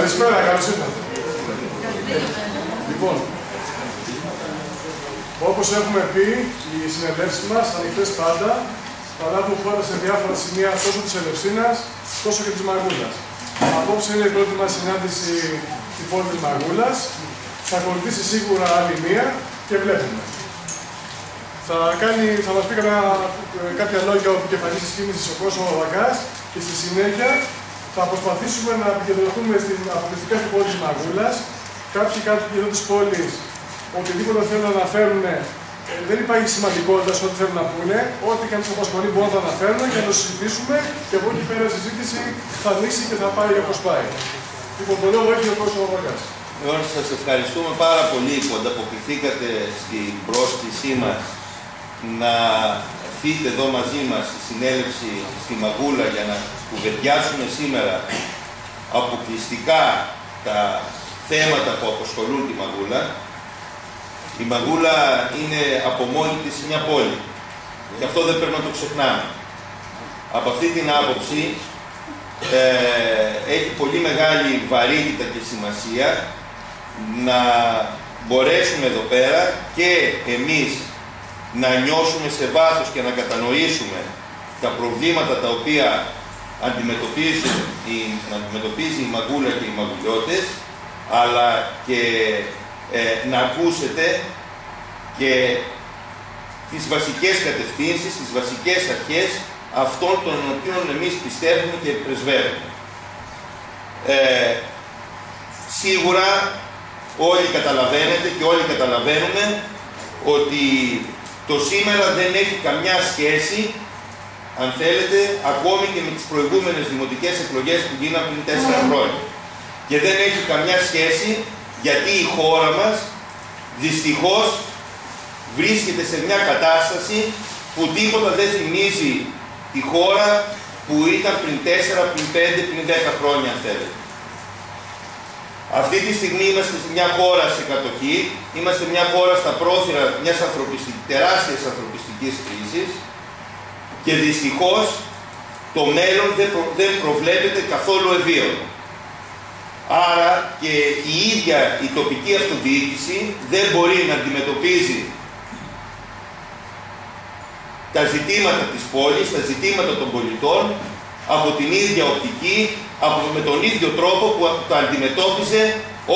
Καλησπέρα, καλώς ήρθατε. Λοιπόν, όπως έχουμε πει, οι συνελεύσεις μας ανοιχτές πάντα θα λάβουν χώρα σε διάφορα σημεία τόσο της Ελευσίνας τόσο και της Μαγούλας. Απόψε είναι η πρώτη μας συνάντηση στην πόλη της Μαγούλας. Θα ακολουθήσει σίγουρα άλλη μία και βλέπουμε. Θα μας πει κάποια λόγια ο επικεφαλής της κίνησης ο Κώστας Βαβακάς και στη συνέχεια θα προσπαθήσουμε να επικεντρωθούμε αποκλειστικά στην πόλη της Μαγούλας. Κάποιοι κάτοικοι εδώ της πόλης, οτιδήποτε θέλουν να αναφέρουν, δεν υπάρχει σημαντικότητα σε ό,τι θέλουν να πούνε. Ό,τι και αν τους απασχολεί μπορούν να το αναφέρουν και να το συζητήσουμε. Και από εκεί πέρα η συζήτηση θα ανοίξει και θα πάει όπως πάει. Λοιπόν, το λόγο έχει ο Κώστας Βαβακάς. Λοιπόν, σας ευχαριστούμε πάρα πολύ που ανταποκριθήκατε στην πρόσκλησή μας να έρθετε εδώ μαζί μας στη συνέλευση στη Μαγούλα για να κουβεντιάσουμε σήμερα αποκλειστικά τα θέματα που απασχολούν τη Μαγούλα. Η Μαγούλα είναι από μόνη της μια πόλη και αυτό δεν πρέπει να το ξεχνάμε. Από αυτή την άποψη έχει πολύ μεγάλη βαρύτητα και σημασία να μπορέσουμε εδώ πέρα και εμείς να νιώσουμε σε βάθος και να κατανοήσουμε τα προβλήματα τα οποία αντιμετωπίζει η Μαγούλα και οι Μαγουλιώτες, αλλά και να ακούσετε και τις βασικές κατευθύνσεις, τις βασικές αρχές αυτών των οποίων εμείς πιστεύουμε και πρεσβεύουμε. Σίγουρα όλοι καταλαβαίνετε και όλοι καταλαβαίνουμε ότι το σήμερα δεν έχει καμιά σχέση, αν θέλετε, ακόμη και με τις προηγούμενες δημοτικές εκλογές που γίνανε πριν 4 χρόνια. Και δεν έχει καμιά σχέση γιατί η χώρα μας δυστυχώς βρίσκεται σε μια κατάσταση που τίποτα δεν θυμίζει τη χώρα που ήταν πριν 4, πριν 5, πριν 10 χρόνια, αν θέλετε. Αυτή τη στιγμή είμαστε σε μια χώρα σε κατοχή, είμαστε μια χώρα στα πρόθυρα μιας τεράστιας ανθρωπιστικής κρίσης και δυστυχώς το μέλλον δεν προβλέπεται καθόλου ευίωνο. Άρα και η ίδια η τοπική αυτοδιοίκηση δεν μπορεί να αντιμετωπίζει τα ζητήματα της πόλης, τα ζητήματα των πολιτών από την ίδια οπτική, με τον ίδιο τρόπο που τα αντιμετώπιζε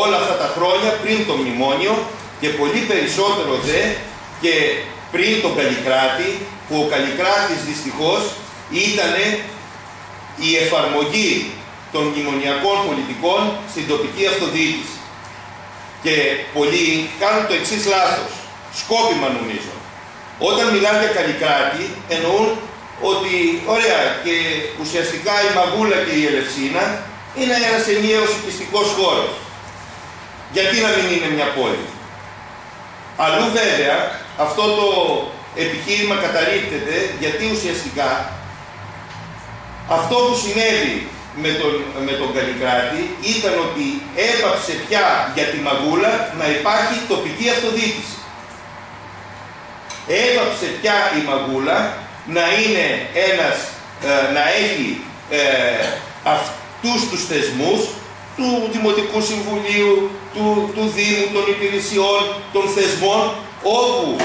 όλα αυτά τα χρόνια πριν το μνημόνιο και πολύ περισσότερο δε και πριν τον Καλλικράτη, που ο Καλλικράτης δυστυχώς ήταν η εφαρμογή των μνημονιακών πολιτικών στην τοπική αυτοδιοίκηση. Και πολλοί κάνουν το εξής λάθος, σκόπιμα νομίζω. Όταν μιλάνε για Καλλικράτη εννοούν ότι, ωραία, και ουσιαστικά η Μαγούλα και η Ελευσίνα είναι ένας ενιαίος οικιστικός χώρος. Γιατί να μην είναι μια πόλη? Αλλού βέβαια αυτό το επιχείρημα καταρρίπτεται γιατί ουσιαστικά αυτό που συνέβη με τον Καλλικράτη ήταν ότι έπαψε πια για τη Μαγούλα να υπάρχει τοπική αυτοδιοίκηση. Έπαψε πια η Μαγούλα να είναι να έχει αυτούς τους θεσμούς του Δημοτικού Συμβουλίου, του Δήμου, των υπηρεσιών, των θεσμών, όπου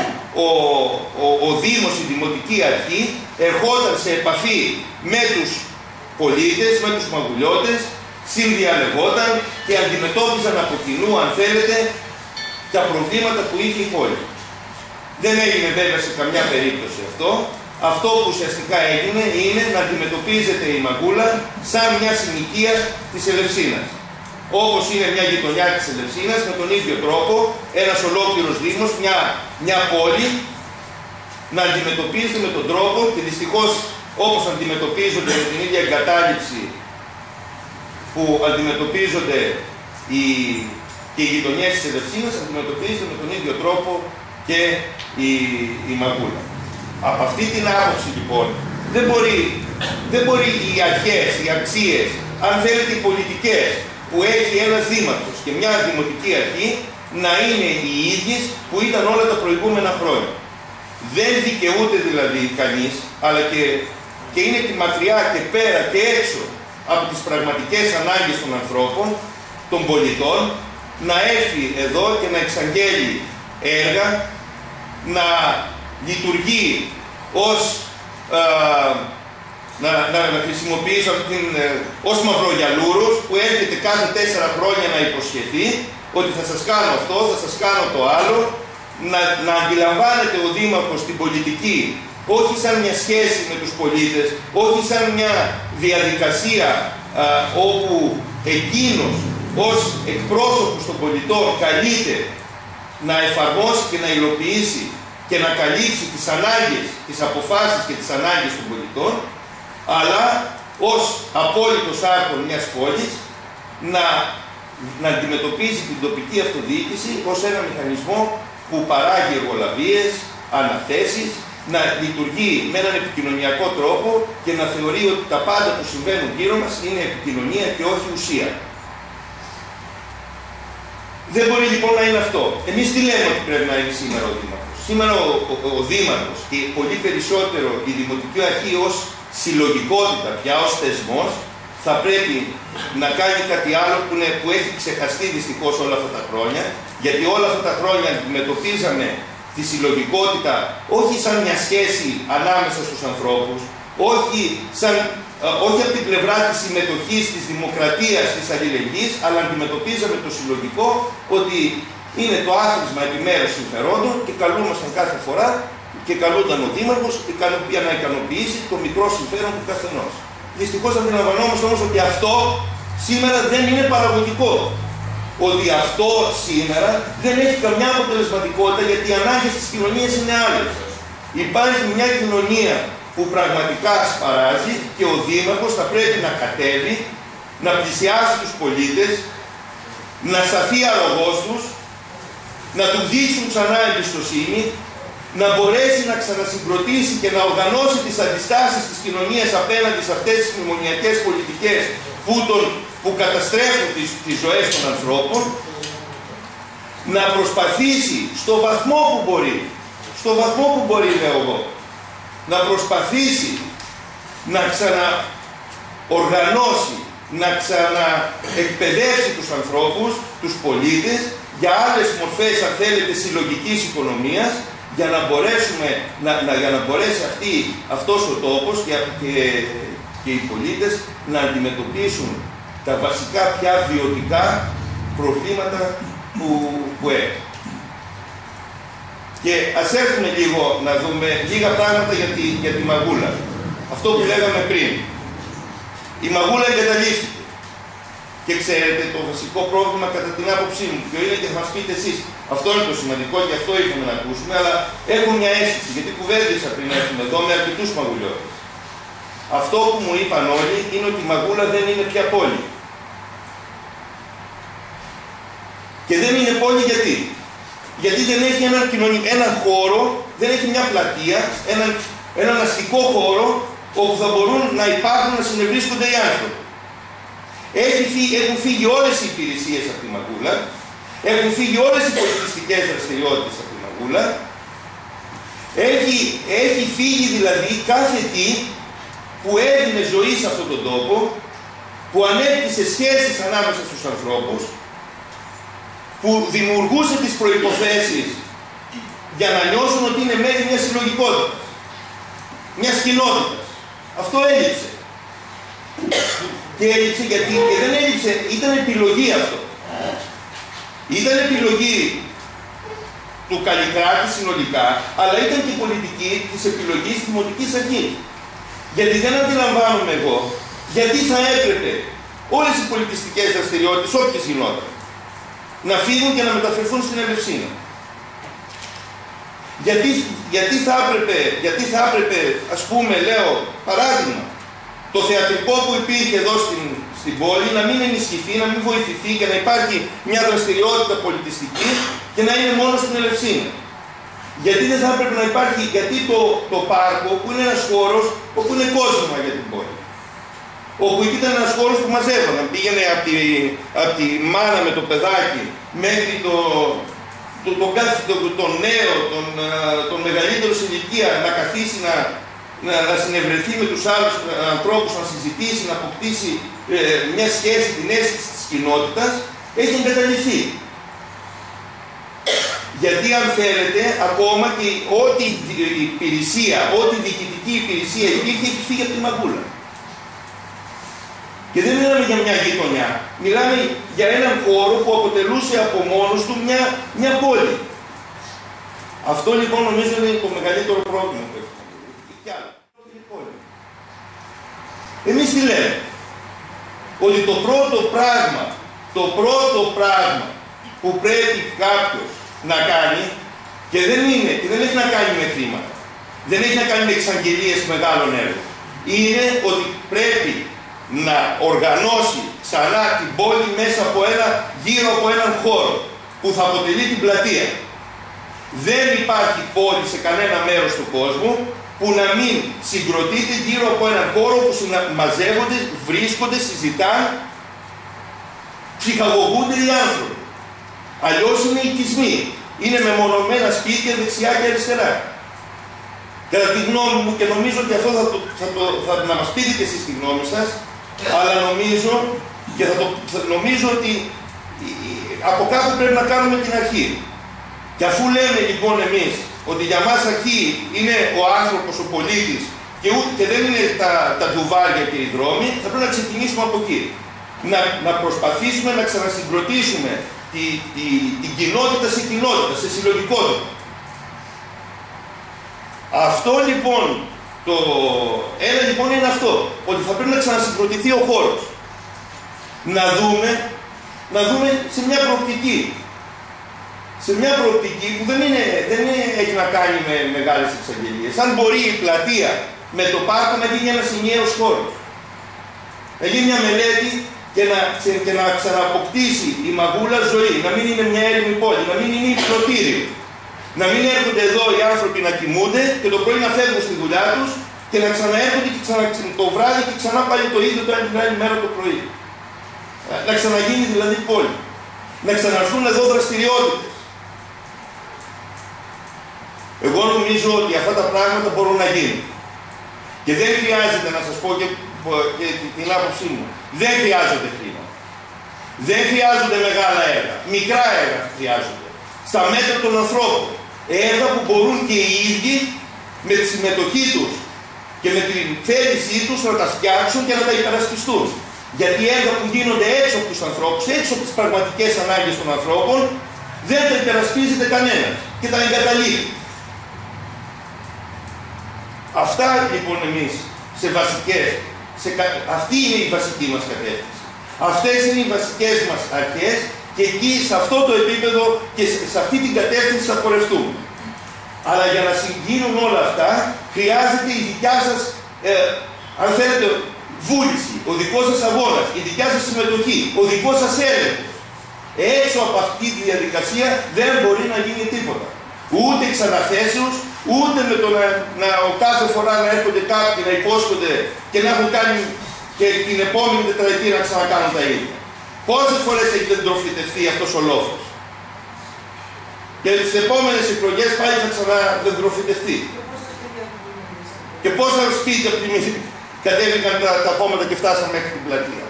ο Δήμος, η Δημοτική Αρχή, ερχόταν σε επαφή με τους πολίτες, με τους Μαγουλιώτες, συνδιαλεγόταν και αντιμετώπιζαν από κοινού, αν θέλετε, τα προβλήματα που είχε η πόλη. Δεν έγινε βέβαια σε καμιά περίπτωση αυτό. Αυτό που ουσιαστικά έγινε είναι να αντιμετωπίζεται η Μαγούλα σαν μια συνοικία της Ελευσίνας. Όπως είναι μια γειτονιά της Ελευσίνας, με τον ίδιο τρόπο, ένας ολόκληρος Δήμος, μια πόλη, να αντιμετωπίζεται με τον τρόπο και δυστυχώς όπως αντιμετωπίζονται με την ίδια εγκατάλειψη που αντιμετωπίζονται και οι γειτονιές της Ελευσίνας, αντιμετωπίζεται με τον ίδιο τρόπο και η Μαγούλα. Από αυτή την άποψη λοιπόν δεν μπορεί οι αρχές, οι αξίες, αν θέλετε οι πολιτικές που έχει ένας δήμαρχος και μια δημοτική αρχή να είναι οι ίδιες που ήταν όλα τα προηγούμενα χρόνια. Δεν δικαιούται δηλαδή κανείς, αλλά και είναι και μακριά και πέρα και έξω από τις πραγματικές ανάγκες των ανθρώπων, των πολιτών να έρθει εδώ και να εξαγγέλει έργα, να λειτουργεί ως να χρησιμοποιήσω ως μαυρογιαλούρος που έρχεται κάθε 4 χρόνια να υποσχεθεί ότι θα σας κάνω αυτό, θα σας κάνω το άλλο, να αντιλαμβάνεται ο Δήμαρχος την πολιτική όχι σαν μια σχέση με τους πολίτες, όχι σαν μια διαδικασία όπου εκείνος ως εκπρόσωπος των πολιτών καλείται να εφαρμόσει και να υλοποιήσει και να καλύψει τις ανάγκες, τις αποφάσεις και τις ανάγκες των πολιτών, αλλά ως απόλυτος άρχον μιας πόλης να αντιμετωπίζει την τοπική αυτοδιοίκηση ως ένα μηχανισμό που παράγει εργολαβίες, αναθέσεις, να λειτουργεί με έναν επικοινωνιακό τρόπο και να θεωρεί ότι τα πάντα που συμβαίνουν γύρω μας είναι επικοινωνία και όχι ουσία. Δεν μπορεί λοιπόν να είναι αυτό. Εμείς τι λέμε ότι πρέπει να είναι σήμερα ο Δήμαρχος? Σήμερα ο Δήμαρχος και πολύ περισσότερο η Δημοτική Αρχή ως συλλογικότητα πια, ως θεσμός, θα πρέπει να κάνει κάτι άλλο που έχει ξεχαστεί δυστυχώς όλα αυτά τα χρόνια, γιατί όλα αυτά τα χρόνια αντιμετωπίζαμε τη συλλογικότητα όχι σαν μια σχέση ανάμεσα στους ανθρώπους, όχι από την πλευρά της συμμετοχής, της δημοκρατίας, της αλληλεγγύης, αλλά αντιμετωπίζαμε το συλλογικό ότι είναι το άθροισμα επιμέρους συμφερόντων και καλούμασταν κάθε φορά και καλούνταν ο Δήμαρχος για να ικανοποιήσει το μικρό συμφέρον του καθενός. Δυστυχώς αντιλαμβανόμαστε όμως ότι αυτό σήμερα δεν είναι παραγωγικό. Ότι αυτό σήμερα δεν έχει καμιά αποτελεσματικότητα γιατί οι ανάγκες της κοινωνίας είναι άλλες. Υπάρχει μια κοινωνία που πραγματικά σπαράζει και ο Δήμαρχος θα πρέπει να κατέβει, να πλησιάσει τους πολίτες, να σταθεί αρρωγός τους, να του δείξουν ξανά εμπιστοσύνη, να μπορέσει να ξανασυγκροτήσει και να οργανώσει τις αντιστάσεις της κοινωνίας απέναντι σε αυτές τις μνημονιακές πολιτικές που καταστρέφουν τις ζωές των ανθρώπων, να προσπαθήσει στο βαθμό που μπορεί, λέω εγώ, να προσπαθήσει να ξαναοργανώσει, να ξαναεκπαιδεύσει τους ανθρώπους, τους πολίτες, για άλλες μορφές, αν θέλετε, συλλογικής οικονομίας, για να μπορέσει αυτός ο τόπος και οι πολίτες να αντιμετωπίσουν τα βασικά πια βιωτικά προβλήματα που έχουν. Και ας έρθουμε λίγο να δούμε λίγα πράγματα για τη Μαγούλα. Αυτό που λέγαμε πριν. Η Μαγούλα εγκαταλείφθηκε. Και ξέρετε το βασικό πρόβλημα κατά την άποψή μου, ποιο είναι και θα μας πείτε εσείς. Αυτό είναι το σημαντικό και αυτό ήθελαμε να ακούσουμε, αλλά έχω μια αίσθηση, γιατί κουβέντησα πριν έρθουμε εδώ με αρκετούς μαγουλιώτες. Αυτό που μου είπαν όλοι είναι ότι η Μαγούλα δεν είναι πια πόλη. Και δεν είναι πόλη γιατί? Γιατί δεν έχει έναν χώρο, δεν έχει μια πλατεία, έναν αστικό χώρο όπου θα μπορούν να υπάρχουν, να συνευρίσκονται οι άνθρωποι. Έχουν φύγει όλες οι υπηρεσίες από τη Μαγούλα, έχουν φύγει όλες οι πολιτιστικές δραστηριότητες από τη Μαγούλα, έχει φύγει δηλαδή κάθε τι που έδινε ζωή σε αυτόν τον τόπο, που ανέπτυσε σχέσεις ανάμεσα στους ανθρώπους, που δημιουργούσε τις προϋποθέσεις για να νιώσουν ότι είναι μέρη μιας συλλογικότητας, μιας κοινότητας. Αυτό έλειψε. Και έλειψε γιατί και δεν έλειψε, ήταν επιλογή αυτό. Ήταν επιλογή του Καλλικράτη συνολικά, αλλά ήταν και πολιτική της επιλογής της Δημοτικής Αρχής. Γιατί δεν αντιλαμβάνομαι εγώ, γιατί θα έπρεπε όλες οι πολιτιστικές δραστηριότητες, όποιες γινόταν, να φύγουν και να μεταφερθούν στην Ελευσίνα. Γιατί θα έπρεπε, ας πούμε, λέω, παράδειγμα, το θεατρικό που υπήρχε εδώ στην πόλη να μην ενισχυθεί, να μην βοηθηθεί και να υπάρχει μια δραστηριότητα πολιτιστική και να είναι μόνο στην Ελευσίνα. Γιατί δεν θα έπρεπε να υπάρχει, γιατί το πάρκο που είναι ένας χώρος όπου είναι κόσμο για την πόλη. Όπου ήταν ένας χώρος που μαζεύονταν. Πήγαινε από τη μάνα με το παιδάκι μέχρι τον νέο, τον μεγαλύτερο σε ηλικία να καθίσει να συνευρεθεί με τους άλλους ανθρώπους, να συζητήσει, να αποκτήσει μια σχέση, την αίσθηση της κοινότητας έχει εγκαταλειφθεί. Γιατί αν θέλετε, ακόμα και ό,τι υπηρεσία, ό,τι διοικητική υπηρεσία υπήρχε, έχει φύγει από τη Μαγκούλα. Και δεν μιλάμε για μια γειτονιά. Μιλάμε για έναν χώρο που αποτελούσε από μόνος του μια πόλη. Αυτό λοιπόν νομίζω είναι το μεγαλύτερο πρόβλημα που έχουμε. Και άλλο. Εμείς τι λέμε? Ότι το πρώτο πράγμα που πρέπει κάποιος να κάνει, και δεν έχει να κάνει με χρήματα, δεν έχει να κάνει με εξαγγελίες μεγάλων έργων, είναι ότι πρέπει να οργανώσει ξανά την πόλη μέσα από γύρω από έναν χώρο που θα αποτελεί την πλατεία. Δεν υπάρχει πόλη σε κανένα μέρος του κόσμου που να μην συγκροτείται γύρω από έναν χώρο που μαζεύονται, βρίσκονται, συζητάνε, ψυχαγωγούνται οι άνθρωποι. Αλλιώς είναι οικισμοί. Είναι μεμονωμένα σπίτια δεξιά και αριστερά. Κατά τη γνώμη μου, και νομίζω ότι αυτό θα να μας πείτε και εσείς τη γνώμη σας, αλλά νομίζω ότι από κάπου πρέπει να κάνουμε την αρχή. Και αφού λέμε λοιπόν εμείς ότι για μας αρχή είναι ο άνθρωπος, ο πολίτης και δεν είναι τα τζουβάρια και οι δρόμοι, θα πρέπει να ξεκινήσουμε από εκεί. Να προσπαθήσουμε να ξανασυγκροτήσουμε την κοινότητα σε κοινότητα, σε συλλογικότητα. Αυτό λοιπόν, ένα λοιπόν είναι αυτό, ότι θα πρέπει να ξανασυγκροτηθεί ο χώρος. Να δούμε σε μια προοπτική. Σε μια προοπτική που δεν έχει να κάνει με μεγάλες εξαγγελίες. Αν μπορεί η πλατεία με το πάρκο να γίνει ένας ενιαίος χώρος. Να γίνει μια μελέτη και να ξανααποκτήσει η Μαγκούλα ζωή. Να μην είναι μια έρημη πόλη, να μην είναι πλωτήριο. Να μην έρχονται εδώ οι άνθρωποι να κοιμούνται και το πρωί να φεύγουν στη δουλειά τους και να ξαναέρχονται και το βράδυ και ξανά πάλι το ίδιο την άλλη μέρα το πρωί. Να ξαναγίνει δηλαδή πόλη. Να ξαναρθούν εδώ δραστηριότητες. Εγώ νομίζω ότι αυτά τα πράγματα μπορούν να γίνουν. Και δεν χρειάζεται, να σας πω και την άποψή μου, δεν χρειάζονται χρήμα. Δεν χρειάζονται μεγάλα έργα. Μικρά έργα χρειάζονται. Στα μέτρα των ανθρώπων. Έργα που μπορούν και οι ίδιοι με τη συμμετοχή τους και με την θέλησή τους να τα φτιάξουν και να τα υπερασπιστούν. Γιατί έργα που γίνονται έξω από τους ανθρώπους, έξω από τις πραγματικές ανάγκες των ανθρώπων, δεν τα υπερασπίζεται κανένας και τα εγκαταλείπει. Αυτά λοιπόν εμείς αυτή είναι η βασική μας κατεύθυνση. Αυτές είναι οι βασικές μας αρχές και εκεί σε αυτό το επίπεδο και σε αυτή την κατεύθυνση θα πορευτούμε. Αλλά για να συγκίνουν όλα αυτά χρειάζεται η δικιά σας, αν θέλετε, βούληση, ο δικός σας αγώνας, η δικιά σας συμμετοχή, ο δικός σας έλεγχος. Έξω από αυτή τη διαδικασία δεν μπορεί να γίνει τίποτα. Ούτε ξαναθέσεως, ούτε με το κάθε φορά να έρχονται κάποιοι να υπόσχονται και να έχουν κάνει και την επόμενη τετραετία να ξανακάνουν τα ίδια. Πόσες φορές έχει δεντροφυτευτεί αυτός ο λόφος? Και τις επόμενες εκλογές πάλι θα ξαναδεντροφυτευτεί. Και πόσα σπίτια κατέβηκαν τα κόμματα και φτάσαν μέχρι την πλατεία.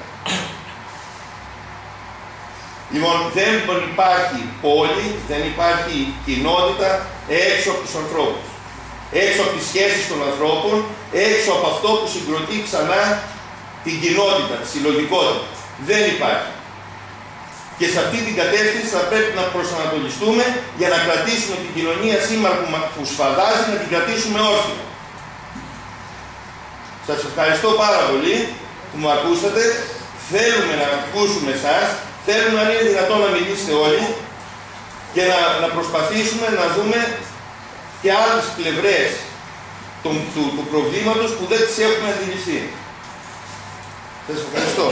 Λοιπόν, δεν υπάρχει πόλη, δεν υπάρχει κοινότητα έξω από τους ανθρώπους. Έξω από τις σχέσεις των ανθρώπων, έξω από αυτό που συγκροτεί ξανά την κοινότητα, τη συλλογικότητα. Δεν υπάρχει. Και σε αυτή την κατεύθυνση θα πρέπει να προσανατολιστούμε για να κρατήσουμε την κοινωνία σήμερα που σφαδάζει, να την κρατήσουμε όρθια. Σας ευχαριστώ πάρα πολύ που μου ακούσατε. Θέλουμε να ακούσουμε εσάς. Θέλουμε αν είναι δυνατόν να μιλήσετε όλοι και να προσπαθήσουμε να δούμε και άλλες πλευρές του προβλήματος που δεν τις έχουμε αντιληφθεί. Σας ευχαριστώ.